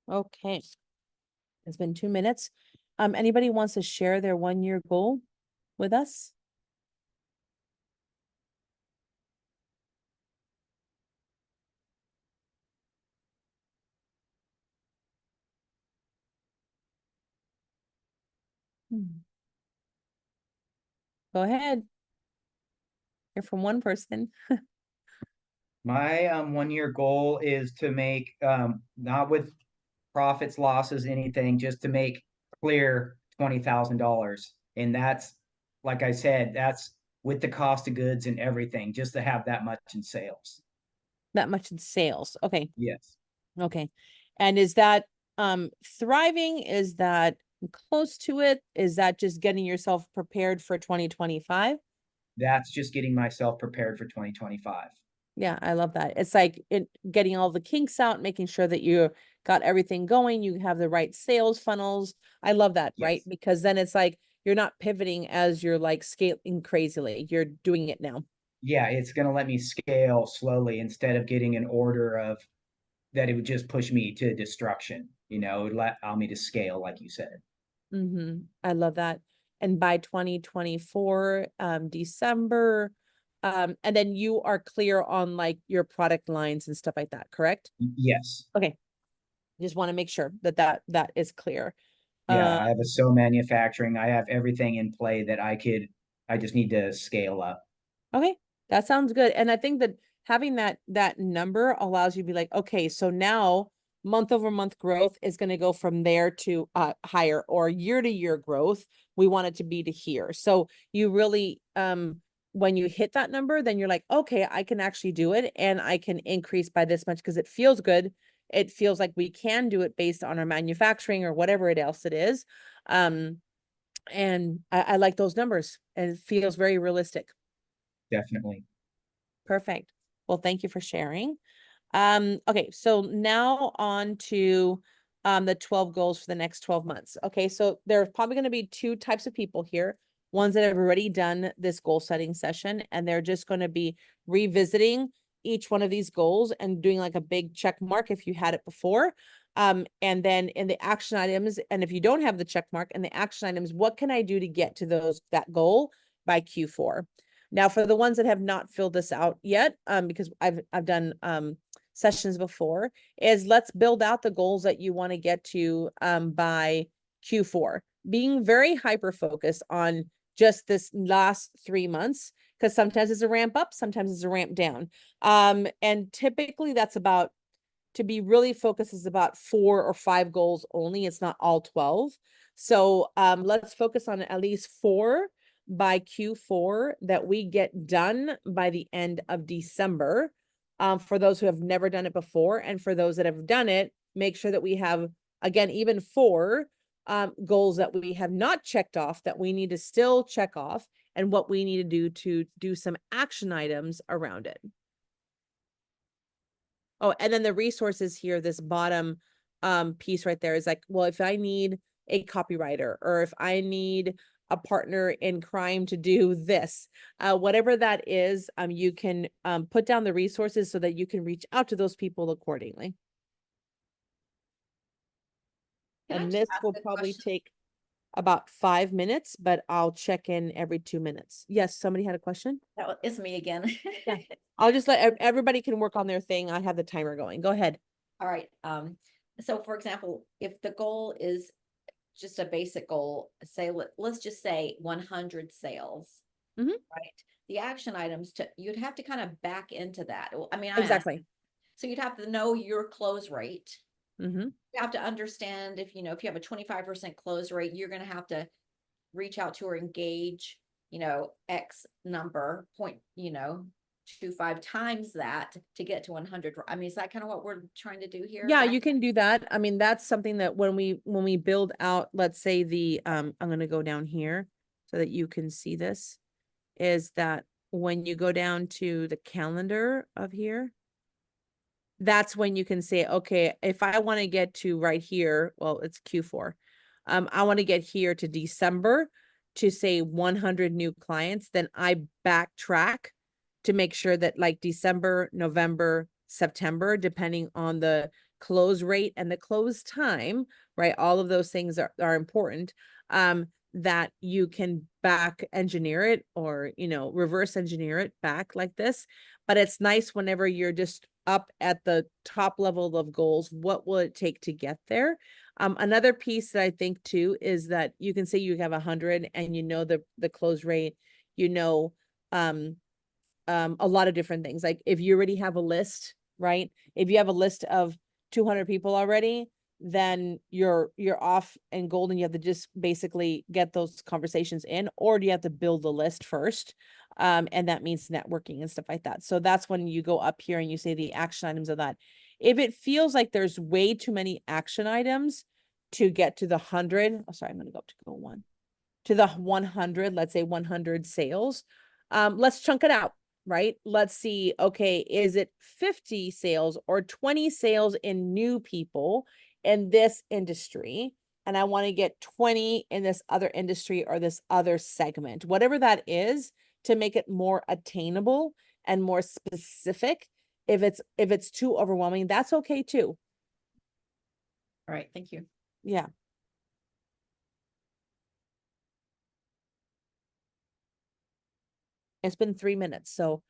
Speaker 1: Okay. It's been 2 minutes. Anybody wants to share their 1-year goal with us? Go ahead. Hear from one person.
Speaker 3: My 1-year goal is to make not with profits, losses, anything, just to make clear $20,000. And that's, like I said, that's with the cost of goods and everything, just to have that much in sales.
Speaker 1: That much in sales. Okay.
Speaker 3: Yes.
Speaker 1: Okay. And is that thriving? Is that close to it? Is that just getting yourself prepared for 2025?
Speaker 3: That's just getting myself prepared for 2025.
Speaker 1: Yeah, I love that. It's like getting all the kinks out, making sure that you got everything going, you have the right sales funnels. I love that, right?
Speaker 3: Yes.
Speaker 1: Because then it's like you're not pivoting as you're like scaling crazily. You're doing it now.
Speaker 3: Yeah, it's going to let me scale slowly instead of getting an order of that it would just push me to destruction. It would allow me to scale, like you said.
Speaker 1: I love that. And by 2024, December, and then you are clear on like your product lines and stuff like that, correct?
Speaker 3: Yes.
Speaker 1: Okay. Just want to make sure that is clear.
Speaker 3: Yeah, I have a sew manufacturing. I have everything in play that I just need to scale up.
Speaker 1: Okay, that sounds good. And I think that having that number allows you to be like, okay, so now month over month growth is going to go from there to higher, or year to year growth. We want it to be to here. So you really when you hit that number, then you're like, okay, I can actually do it and I can increase by this much because it feels good. It feels like we can do it based on our manufacturing or whatever else it is. And I like those numbers, and it feels very realistic.
Speaker 3: Definitely.
Speaker 1: Perfect. Well, thank you for sharing. Okay, so now on to the 12 goals for the next 12 months. Okay, so there's probably going to be 2 types of people here. Ones that have already done this goal setting session, and they're just going to be revisiting each one of these goals and doing like a big check mark if you had it before. And then in the action items, and if you don't have the check mark in the action items, what can I do to get to that goal by Q4? Now, for the ones that have not filled this out yet, because I've done sessions before, is let's build out the goals that you want to get to by Q4. Being very hyper focused on just this last 3 months, because sometimes it's a ramp up, sometimes it's a ramp down. And typically that's about to be really focused is about 4 or 5 goals only. It's not all 12. So let's focus on at least 4 by Q4 that we get done by the end of December. For those who have never done it before, and for those that have done it, make sure that we have, again, even 4 goals that we have not checked off that we need to still check off, and what we need to do some action items around it. Oh, and then the resources here, this bottom piece right there is like, well, if I need a copywriter, or if I need a partner in crime to do this, whatever that is, you can put down the resources so that you can reach out to those people accordingly.
Speaker 2: Can I
Speaker 1: And
Speaker 2: just
Speaker 1: this
Speaker 2: ask
Speaker 1: will
Speaker 2: a
Speaker 1: probably
Speaker 2: question?
Speaker 1: take about 5 minutes, but I'll check in every 2 minutes. Yes, somebody had a question?
Speaker 2: It's me again.
Speaker 1: Yeah. I'll just let everybody can work on their thing. I have the timer going. Go ahead.
Speaker 2: All right, so for example, if the goal is just a basic goal, say, let's just say 100 sales,
Speaker 1: Mhm.
Speaker 2: right? The action items you'd have to kind of back into that. Well, I mean,
Speaker 1: Exactly.
Speaker 2: so you'd have to know your close rate.
Speaker 1: Mm-hmm.
Speaker 2: You have to understand if you have a 25% close rate, you're going to have to reach out to or engage, X number point, 25 times that to get to 100. I mean, is that kind of what we're trying to do here?
Speaker 1: Yeah, you can do that. I mean, that's something that when we build out, let's say the I'm going to go down here so that you can see this, is that when you go down to the calendar of here, that's when you can say, okay, if I want to get to right here, well, it's Q4. I want to get here to December to say 100 new clients, then I backtrack to make sure that like December, November, September, depending on the close rate and the close time, right? All of those things are important. That you can back engineer it, or, reverse engineer it back like this. But it's nice whenever you're just up at the top level of goals, what will it take to get there? Another piece that I think too is that you can say you have 100 and the close rate, a lot of different things. Like if you already have a list, right? If you have a list of 200 people already, then you're off and golden. You have to just basically get those conversations in, or do you have to build the list first? And that means networking and stuff like that. So that's when you go up here and you say the action items of that. If it feels like there's way too many action items to get to the 100, oh, sorry, I'm going to go up to goal 1 to the 100, let's say 100 sales. Let's chunk it out, right? Let's see, okay, is it 50 sales or 20 sales in new people in this industry? And I want to get 20 in this other industry or this other segment, whatever that is, to make it more attainable and more specific. If it's too overwhelming, that's okay too.
Speaker 2: All right, thank you.
Speaker 1: Yeah. It's been 3 minutes, so.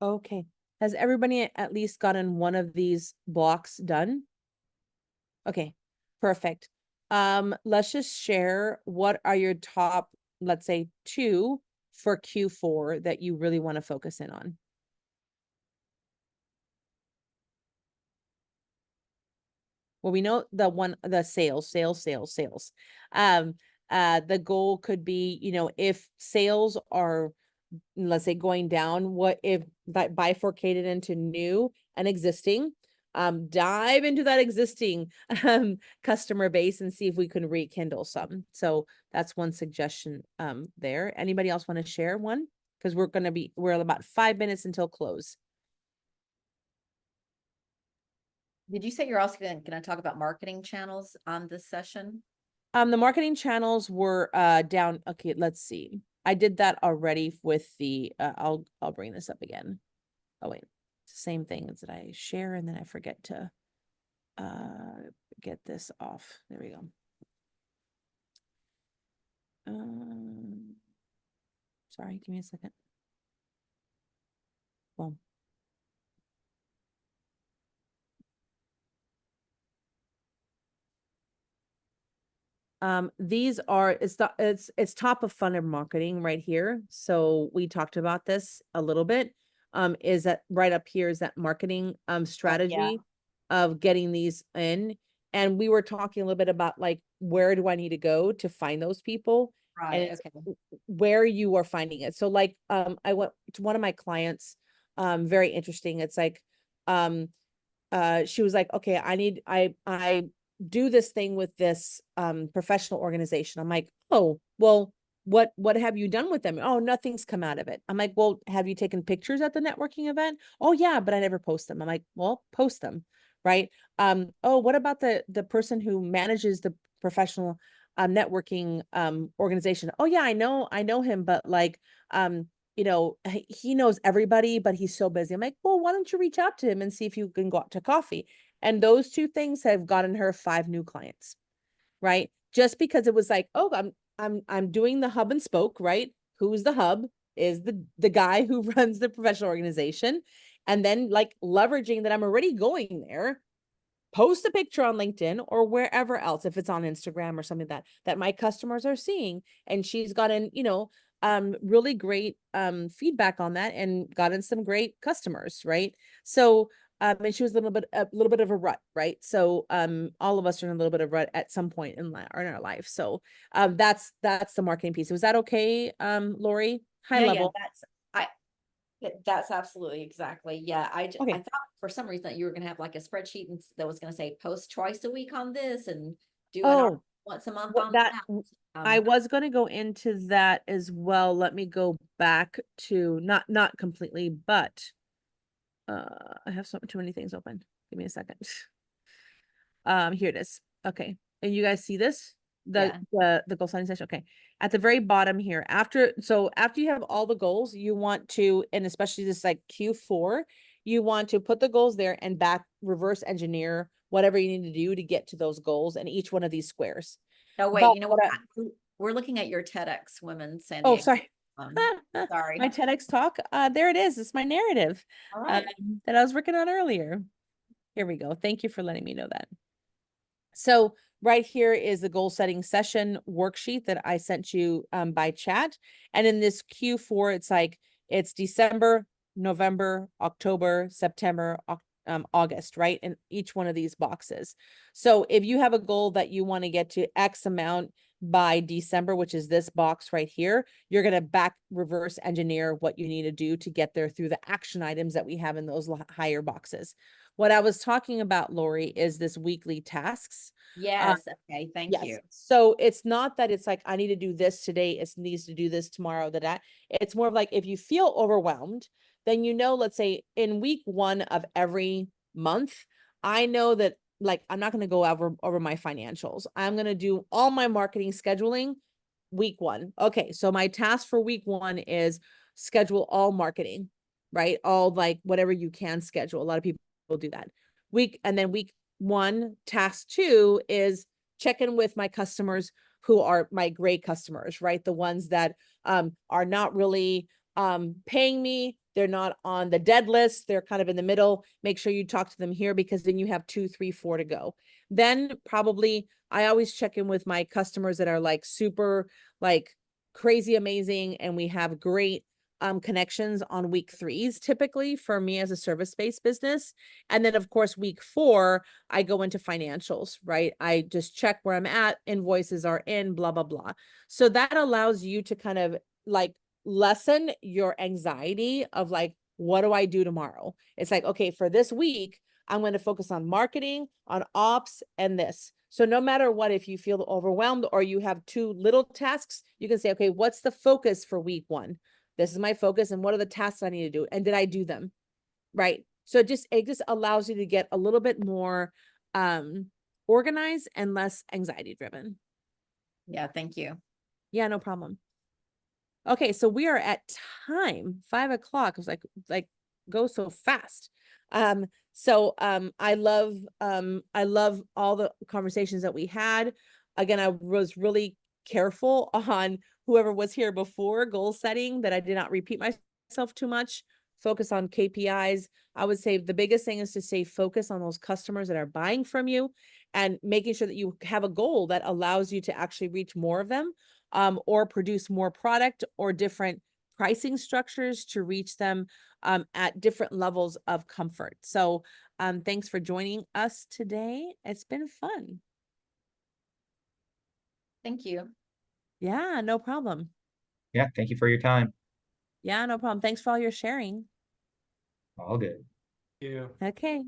Speaker 1: Okay. Has everybody at least gotten one of these blocks done? Okay, perfect. Let's just share what are your top, let's say 2 for Q4 that you really want to focus in on. Well, we know the sales. The goal could be, if sales are, let's say, going down, what if that bifurcated into new and existing? Dive into that existing customer base and see if we can rekindle some. So that's one suggestion there. Anybody else want to share one? Because we're about 5 minutes until close.
Speaker 2: Did you say you're also gonna talk about marketing channels on this session?
Speaker 1: The marketing channels were down. Okay, let's see. I did that already with the I'll bring this up again. Oh wait, it's the same thing as that I share and then I forget to get this off. There we go. Sorry, give me a second. Boom. These are it's top of funnel marketing right here. So we talked about this a little bit. Is that right up here is that marketing strategy of getting these in. And we were talking a little bit about like where do I need to go to find those people? And
Speaker 2: Right,
Speaker 1: it's
Speaker 2: okay.
Speaker 1: where you are finding it. So like I went to one of my clients, very interesting. It's like she was like, okay, I do this thing with this professional organization. I'm like, oh, well, what have you done with them? Oh, nothing's come out of it. I'm like, well, have you taken pictures at the networking event? Oh yeah, but I never post them. I'm like, well, post them, right? Oh, what about the person who manages the professional networking organization? Oh yeah, I know him, but like you know, he knows everybody, but he's so busy. I'm like, well, why don't you reach out to him and see if you can go out to coffee? And those two things have gotten her 5 new clients, right? Just because it was like, oh, I'm doing the hub and spoke, right? Who's the hub is the guy who runs the professional organization. And then like leveraging that I'm already going there, post a picture on LinkedIn or wherever else, if it's on Instagram or something that my customers are seeing. And she's gotten, you know, really great feedback on that and gotten some great customers, right? So and she was a little bit of a rut, right? So all of us are in a little bit of rut at some point in our life. So that's the marketing piece. Was that okay, Lori? High
Speaker 2: Yeah,
Speaker 1: level.
Speaker 2: that's absolutely exactly. Yeah, I
Speaker 1: Okay.
Speaker 2: thought for some reason that you were gonna have like a spreadsheet that was gonna say post twice a week on this and do an article
Speaker 1: Oh,
Speaker 2: once a month
Speaker 1: what
Speaker 2: on
Speaker 1: that
Speaker 2: that.
Speaker 1: I was going to go into that as well. Let me go back to not completely, but I have so too many things open. Give me a second. Here it is. Okay. And you guys see this?
Speaker 2: Yeah.
Speaker 1: The goal setting session. Okay. At the very bottom here, after you have all the goals, you want to, and especially this like Q4, you want to put the goals there and back reverse engineer whatever you need to do to get to those goals in each one of these squares.
Speaker 2: Oh, wait,
Speaker 1: But
Speaker 2: you know what? We're looking at your TEDx Women San
Speaker 1: oh,
Speaker 2: Diego.
Speaker 1: sorry.
Speaker 2: Sorry.
Speaker 1: My TEDx talk. There it is. It's my narrative
Speaker 2: All right.
Speaker 1: that I was working on earlier. Here we go. Thank you for letting me know that. So right here is the goal setting session worksheet that I sent you by chat. And in this Q4, it's like, it's December, November, October, September, August, right? In each one of these boxes. So if you have a goal that you want to get to X amount by December, which is this box right here, you're going to back reverse engineer what you need to do to get there through the action items that we have in those higher boxes. What I was talking about, Lori, is this weekly tasks.
Speaker 2: Yes. Okay. Thank
Speaker 1: Yes.
Speaker 2: you.
Speaker 1: So it's not that it's like, I need to do this today. It needs to do this tomorrow, that. It's more of like, if you feel overwhelmed, then, you know, let's say in week 1 of every month, I know that like, I'm not going to go over my financials. I'm going to do all my marketing scheduling week 1. Okay. So my task for week 1 is schedule all marketing, right? All like whatever you can schedule. A lot of people will do that and then week 1, task 2 is check in with my customers who are my great customers, right? The ones that are not really paying me. They're not on the dead list. They're kind of in the middle. Make sure you talk to them here, because then you have 2, 3, 4 to go. Then probably I always check in with my customers that are like super like crazy amazing, and we have great connections on week 3s typically for me as a service-based business. And then of course, week 4, I go into financials, right? I just check where I'm at, invoices are in, blah, blah, blah. So that allows you to kind of like lessen your anxiety of like, what do I do tomorrow? It's like, okay, for this week, I'm going to focus on marketing, on ops, and this. So no matter what, if you feel overwhelmed or you have too little tasks, you can say, okay, what's the focus for week 1? This is my focus, and what are the tasks I need to do? And did I do them? Right. So it just allows you to get a little bit more organized and less anxiety driven.
Speaker 2: Yeah, thank you.
Speaker 1: Yeah, no problem. Okay, so we are at time, 5 o'clock. I was like, go so fast. I love all the conversations that we had. Again, I was really careful on whoever was here before goal setting, that I did not repeat myself too much. Focus on KPIs. I would say the biggest thing is to stay focused on those customers that are buying from you, and making sure that you have a goal that allows you to actually reach more of them, or produce more product or different pricing structures to reach them at different levels of comfort. So thanks for joining us today. It's been fun.
Speaker 2: Thank you.
Speaker 1: Yeah, no problem.
Speaker 3: Yeah, thank you for your time.
Speaker 1: Yeah, no problem. Thanks for all your sharing.
Speaker 3: All good.
Speaker 5: Yeah.
Speaker 1: Okay.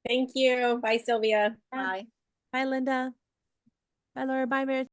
Speaker 4: Thank you. Bye, Sylvia.
Speaker 1: Yeah.
Speaker 2: Bye.
Speaker 1: Bye, Linda. Bye, Laura. Bye, Mary.